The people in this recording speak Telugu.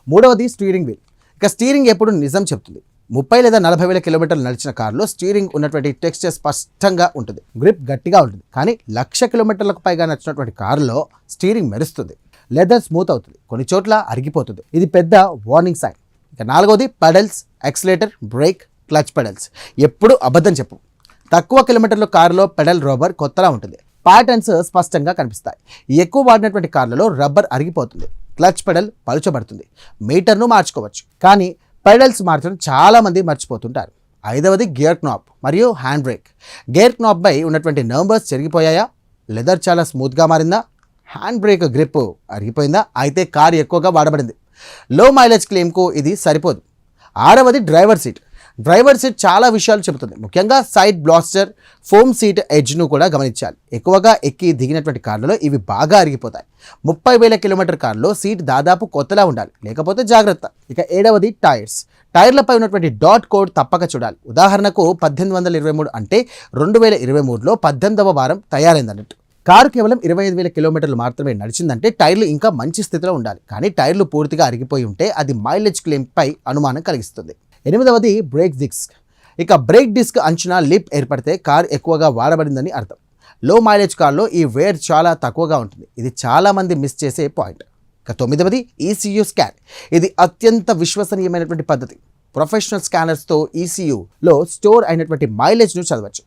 మూడవది స్టీరింగ్ వీల్. ఇక స్టీరింగ్ ఎప్పుడు నిజం చెప్తుంది. 30 లేదా 40 వేల కిలోమీటర్లు నడిచిన కారులో స్టీరింగ్ ఉన్నటువంటి టెక్స్చర్ స్పష్టంగా ఉంటుంది, గ్రిప్ గట్టిగా ఉంటుంది. కానీ 1,00,000 కిలోమీటర్లకు పైగా నడిచినటువంటి కారులో స్టీరింగ్ మెరుస్తుంది, లెదర్ స్మూత్ అవుతుంది, కొన్ని చోట్ల అరిగిపోతుంది. ఇది పెద్ద వార్నింగ్ సైన్. ఇక నాలుగవది pedals, accelerator, brake, clutch pedals. ఎప్పుడు అబద్ధం చెప్పు. తక్కువ కిలోమీటర్ల కారులో పెడల్ రబ్బర్ కొత్తలా ఉంటుంది, ప్యాటర్న్స్ స్పష్టంగా కనిపిస్తాయి. ఎక్కువ వాడినటువంటి కార్లలో రబ్బర్ అరిగిపోతుంది, క్లచ్ పెడల్ పలుచబడుతుంది, మీటర్ను మార్చుకోవచ్చు. కానీ పెడల్స్ మార్చడం చాలామంది మర్చిపోతుంటారు. ఐదవది గేర్ క్నాబ్ మరియు హ్యాండ్ బ్రేక్. గేర్ క్నాబ్ పై ఉన్నటువంటి నంబర్స్ చెరిగిపోయాయా, లెదర్ చాలా స్మూత్గా మారిందా, హ్యాండ్ బ్రేక్ గ్రిప్ అరిగిపోయిందా, అయితే కారు ఎక్కువగా వాడబడింది. లో మైలేజ్ క్లెయిమ్కు ఇది సరిపోదు. ఆరవది డ్రైవర్ సీట్. డ్రైవర్ సీట్ చాలా విషయాలు చెబుతుంది, ముఖ్యంగా సైడ్ బ్లాస్టర్, ఫోమ్ సీట్ ఎడ్జ్ను కూడా గమనించాలి. ఎక్కువగా ఎక్కి దిగినటువంటి కార్లలో ఇవి బాగా అరిగిపోతాయి. 30,000 కిలోమీటర్ కారులో సీట్ దాదాపు కొత్తలా ఉండాలి, లేకపోతే జాగ్రత్త. ఇక ఏడవది టైర్స్. టైర్లపై ఉన్నటువంటి డాట్ కోడ్ తప్పక చూడాలి. ఉదాహరణకు 1823 అంటే 2023లో 18వ వారం తయారైందన్నట్టు. కారు కేవలం 25,000 కిలోమీటర్లు మాత్రమే నడిచిందంటే టైర్లు ఇంకా మంచి స్థితిలో ఉండాలి. కానీ టైర్లు పూర్తిగా అరిగిపోయి ఉంటే అది మైలేజ్ క్లెయిమ్పై అనుమానం కలిగిస్తుంది. ఎనిమిదవది బ్రేక్ డిస్క్. ఇక బ్రేక్ డిస్క్ అంచున లిప్ ఏర్పడితే కారు ఎక్కువగా వాడబడిందని అర్థం. లో మైలేజ్ కార్లో ఈ వేర్ చాలా తక్కువగా ఉంటుంది, ఇది చాలామంది మిస్ చేసే పాయింట్. ఇక తొమ్మిదవది ECU స్కాన్. ఇది అత్యంత విశ్వసనీయమైనటువంటి పద్ధతి. ప్రొఫెషనల్ స్కానర్స్తో ECUలో స్టోర్ అయినటువంటి మైలేజ్ను చదవచ్చు.